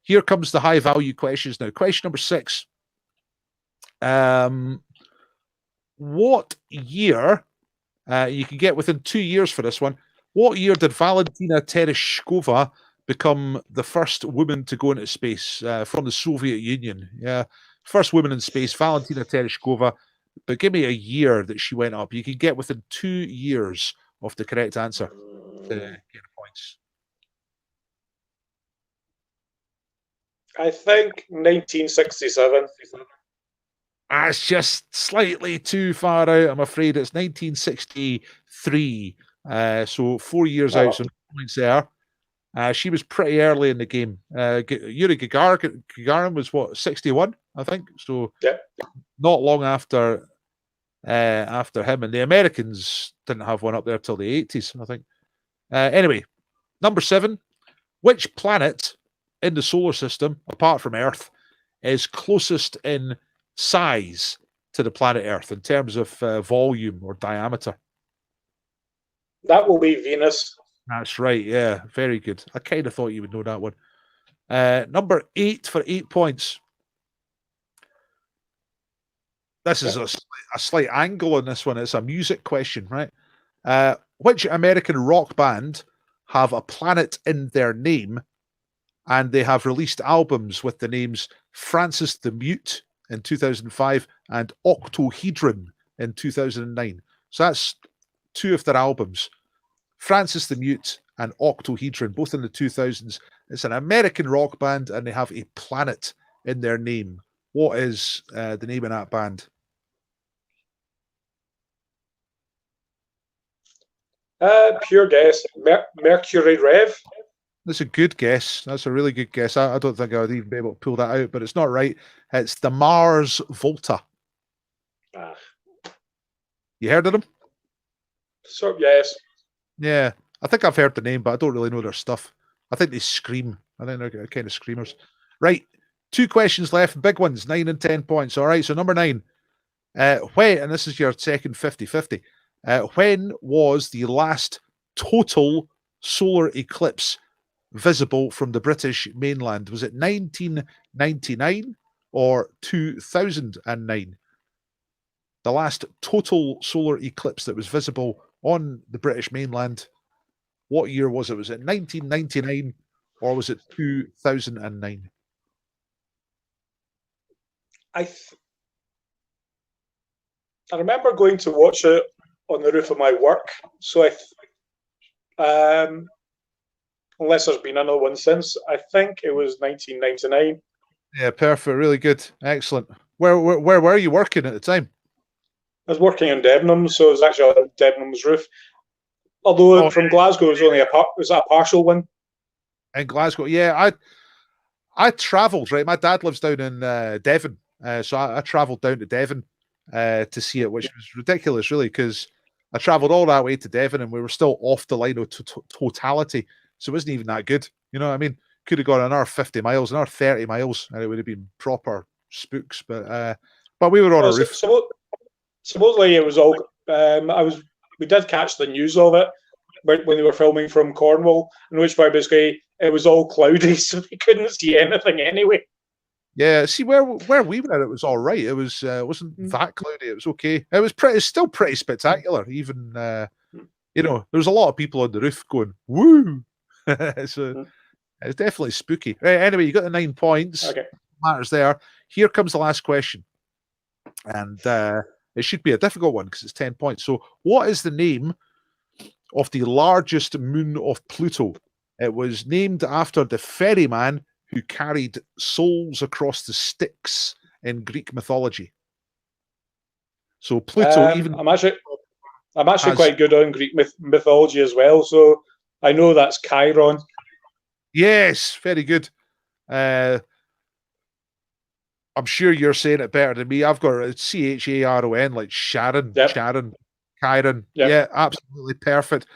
Here comes the high value questions now. Question number 6. What year? You can get within 2 years for this one. What year did Valentina Tereshkova become the first woman to go into space from the Soviet Union? Yeah, first woman in space, Valentina Tereshkova. But give me a year that she went up. You can get within 2 years of the correct answer to get points.
I think 1967.
That's just slightly too far out, I'm afraid. It's 1963. So 4 years out, so no points there. She was pretty early in the game. Yuri Gagarin was, what, 61, I think? So not long after him. And the Americans didn't have one up there till the 80s, I think. Anyway, number 7. Which planet in the solar system, apart from Earth, is closest in size to the planet Earth in terms of volume or diameter?
That will be Venus.
That's right, yeah. Very good. I kind of thought you would know that one. Number 8 for 8 points. This is a slight angle on this one. It's a music question, right? Which American rock band have a planet in their name, and they have released albums with the names Francis the Mute in 2005 and Octohedron in 2009. So that's 2 of their albums. Francis the Mute and Octohedron, both in the 2000s. It's an American rock band, and they have a planet in their name. What is the name of that band?
Pure guess. Mercury Rev.
That's a good guess. That's a really good guess. I don't think I would even be able to pull that out, but it's not right. It's the Mars Volta. You heard of them?
So yes.
Yeah, I think I've heard the name, but I don't really know their stuff. I think they scream. I think they're kind of screamers. Right, 2 questions left, big ones, 9 and 10 points. All right, so number 9. When, and this is your second 50-50, when was the last total solar eclipse visible from the British mainland? Was it 1999 or 2009? The last total solar eclipse that was visible on the British mainland, what year was it? Was it 1999 or was it 2009?
I remember going to watch it on the roof of my work. So unless there's been another one since, I think it was 1999.
Yeah, perfect. Really good. Excellent. Where were you working at the time?
I was working in Debenhams, so it was actually on Debenhams' roof. Although from Glasgow, it was only a partial one.
In Glasgow, yeah. I travelled, right? My dad lives down in Devon, so I travelled down to Devon to see it, which was ridiculous, really, because I travelled all that way to Devon and we were still off the line of totality, so it wasn't even that good. You know what I mean? Could have gone another 50 miles, another 30 miles, and it would have been proper spooks. But we were on a roof.
Supposedly it was all. We did catch the news of it when they were filming from Cornwall, in which part basically it was all cloudy, so they couldn't see anything anyway.
Yeah, see where we were, it was all right. It was wasn't that cloudy. It was okay. It was still pretty spectacular. Even there was a lot of people on the roof going woo. So it's definitely spooky. Right, anyway, you got the 9 points.
Okay.
matters there. Here comes the last question. And it should be a difficult one because it's 10 points. So what is the name of the largest moon of Pluto? It was named after the ferryman who carried souls across the Styx in Greek mythology. So Pluto,
I'm actually quite good on Greek mythology as well, so I know that's Chiron.
Yes, very good. I'm sure you're saying it better than me. I've got a Charon, like Sharon,
Yep.
Sharon, Chiron.
Yep.
Yeah, absolutely perfect.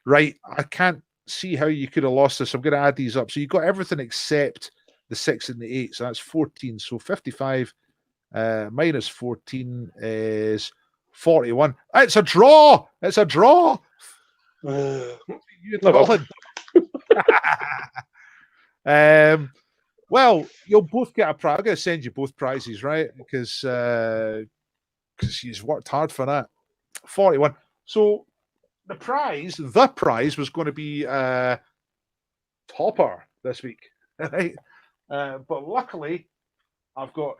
Right, I can't see how you could have lost this. I'm going to add these up. So you got everything except the 6 and the 8. So that's 14. So 55 minus 14 is 41. It's a draw. It's a draw. Well, you'll both get a prize. I'm going to send you both prizes, right? Because you've worked hard for that. 41. So the prize was going to be Topper this week, right? But luckily, I've got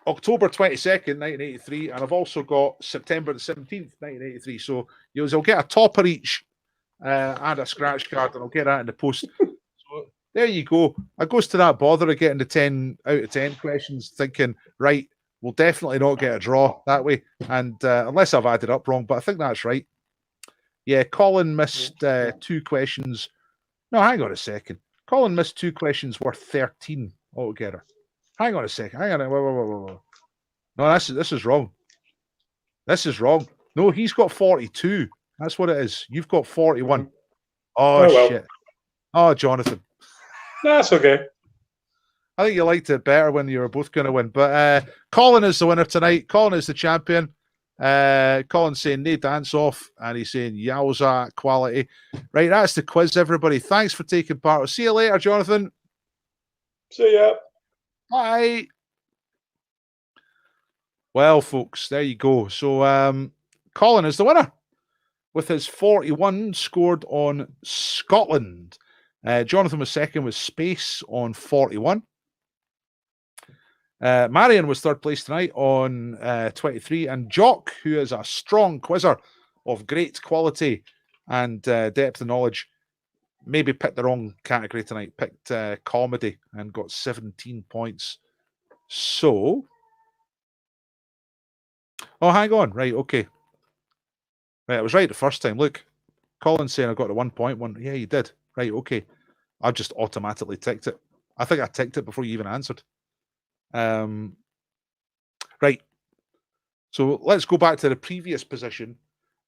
October 22nd, 1983, and I've also got September the 17th, 1983. So you'll get a topper each and a scratch card, and I'll get that in the post. So there you go. I goes to that bother of getting the 10 out of 10 questions, thinking, right, we'll definitely not get a draw that way. And unless I've added up wrong, but I think that's right. Yeah, Colin missed 2 questions. No, hang on a second. Colin missed 2 questions worth 13 altogether. Hang on a second. Hang on. Whoa. No, this is wrong. This is wrong. No, he's got 42. That's what it is. You've got 41. Oh,
well.
shit. Oh, Jonathan.
That's okay.
I think you liked it better when you were both going to win. But Colin is the winner tonight. Colin is the champion. Colin's saying no dance off, and he's saying yowza quality. Right, that's the quiz, everybody. Thanks for taking part. I'll see you later, Jonathan.
See ya.
Bye. Well, folks, there you go. So Colin is the winner with his 41 scored on Scotland. Jonathan was second with Space on 41. Marion was third place tonight on 23. And Jock, who is a strong quizzer of great quality and depth of knowledge, maybe picked the wrong category tonight, picked comedy and got 17 points. So, oh, hang on. Right, okay. Right, I was right the first time. Look, Colin's saying I got the 1 point. Yeah, you did. Right, okay. I just automatically ticked it. I think I ticked it before you even answered. Right. So let's go back to the previous position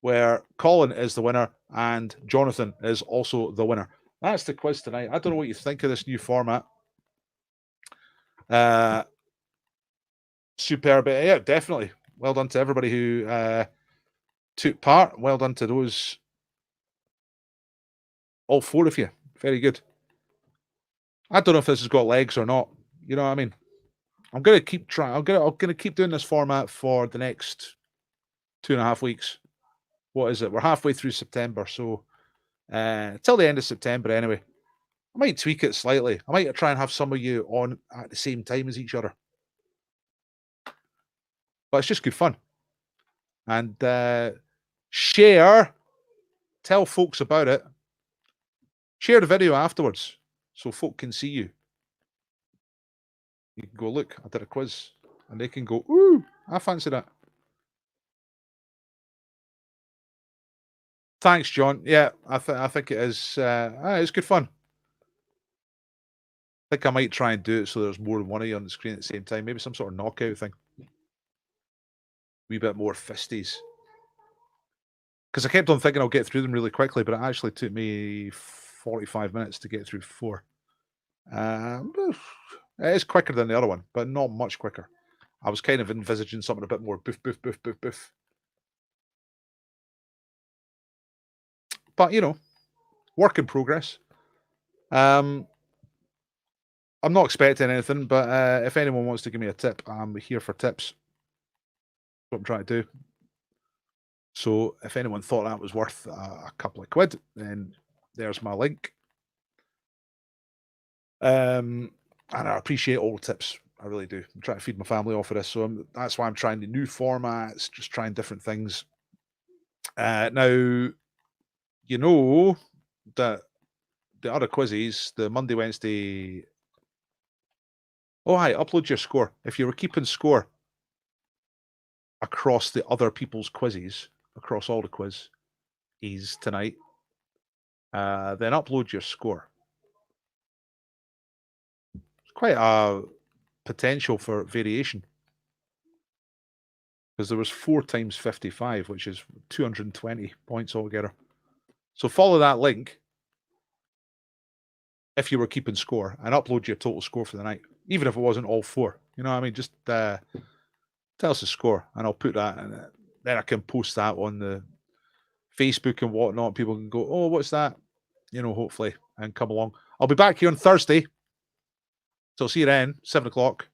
where Colin is the winner and Jonathan is also the winner. That's the quiz tonight. I don't know what you think of this new format. Superb. Yeah, definitely. Well done to everybody who took part. Well done to those, all 4 of you. Very good. I don't know if this has got legs or not. You know what I mean? I'm going to keep trying. I'm going to keep doing this format for the next 2.5 weeks. What is it? We're halfway through September, so till the end of September anyway. I might tweak it slightly. I might try and have some of you on at the same time as each other. But it's just good fun. And share, tell folks about it. Share the video afterwards so folk can see you. You can go, look, I did a quiz. And they can go, ooh, I fancy that. Thanks, John. Yeah, I think it is. It's good fun. I think I might try and do it so there's more than one of you on the screen at the same time. Maybe some sort of knockout thing. Wee bit more fisties. Because I kept on thinking I'll get through them really quickly, but it actually took me 45 minutes to get through 4. It is quicker than the other one, but not much quicker. I was kind of envisaging something a bit more boof, boof, boof, boof, boof. But, you know, work in progress. I'm not expecting anything, but if anyone wants to give me a tip, I'm here for tips. That's what I'm trying to do. So if anyone thought that was worth a couple of quid, then there's my link. And I appreciate all the tips. I really do. I'm trying to feed my family off of this. So that's why I'm trying the new formats, just trying different things. Now, you know that the other quizzes, the Monday, Wednesday. Oh, hi, upload your score. If you were keeping score across the other people's quizzes, across all the quizzes tonight, then upload your score. It's quite a potential for variation. Because there was 4 times 55, which is 220 points altogether. So follow that link if you were keeping score and upload your total score for the night, even if it wasn't all 4. You know what I mean? Just tell us the score and I'll put that, and then I can post that on the Facebook and whatnot. People can go, oh, what's that? You know, hopefully, and come along. I'll be back here on Thursday. So I'll see you then, 7 o'clock.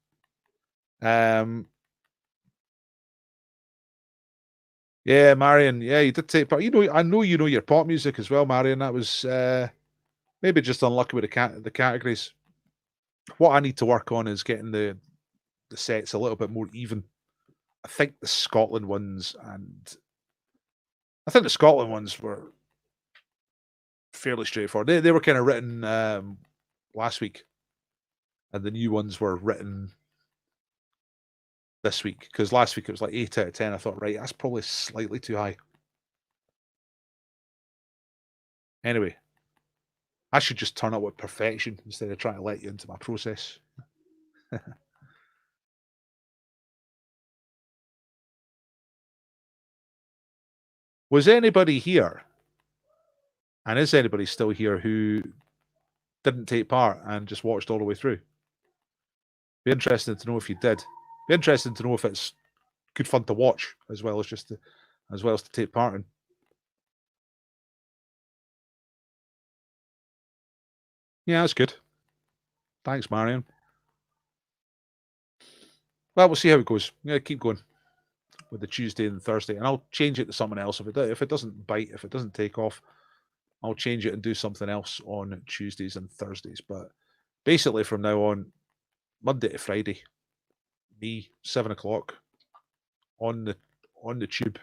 Yeah, Marion. Yeah, you did take part. You know, I know you know your pop music as well, Marion. That was maybe just unlucky with the categories. What I need to work on is getting the sets a little bit more even. I think the Scotland ones were fairly straightforward. They were kind of written last week, and the new ones were written this week, because last week it was like 8 out of 10. I thought, right, that's probably slightly too high. Anyway, I should just turn up with perfection instead of trying to let you into my process. Was anybody here, and is anybody still here, who didn't take part and just watched all the way through? Be interested to know if you did. Be interested to know if it's good fun to watch as well as to take part in. Yeah, that's good. Thanks, Marion. Well, we'll see how it goes. Yeah, keep going with the Tuesday and Thursday, and I'll change it to something else if it doesn't bite, if it doesn't take off. I'll change it and do something else on Tuesdays and Thursdays. But basically, from now on, Monday to Friday, me 7 o'clock on the tube,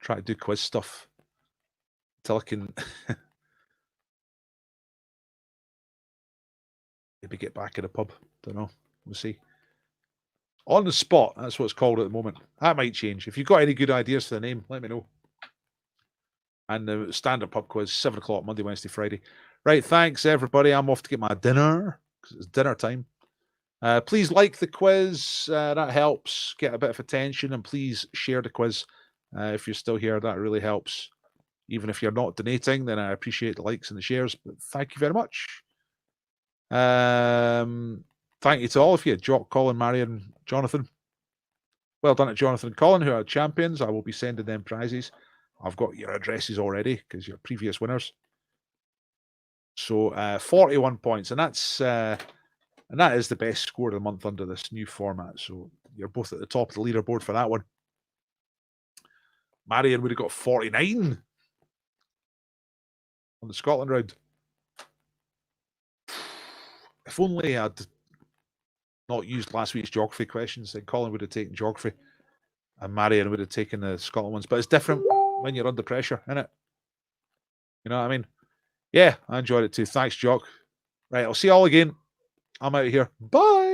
try to do quiz stuff until I can maybe get back in a pub. Don't know. We'll see. On the spot, that's what it's called at the moment. That might change. If you've got any good ideas for the name, let me know. And the standard pub quiz, 7 o'clock, Monday, Wednesday, Friday. Right, thanks, everybody. I'm off to get my dinner, because it's dinner time. Please like the quiz. That helps get a bit of attention. And please share the quiz if you're still here. That really helps. Even if you're not donating, then I appreciate the likes and the shares. But thank you very much. Thank you to all of you, Jock, Colin, Marion, Jonathan. Well done to Jonathan and Colin, who are champions. I will be sending them prizes. I've got your addresses already because you're previous winners. So 41 points, and that is the best score of the month under this new format. So you're both at the top of the leaderboard for that one. Marion would have got 49 on the Scotland round. If only I'd not used last week's geography questions, then Colin would have taken geography and Marion would have taken the Scotland ones. But it's different when you're under pressure, isn't it? You know what I mean? Yeah, I enjoyed it too. Thanks, Jock. Right, I'll see you all again. I'm out of here. Bye.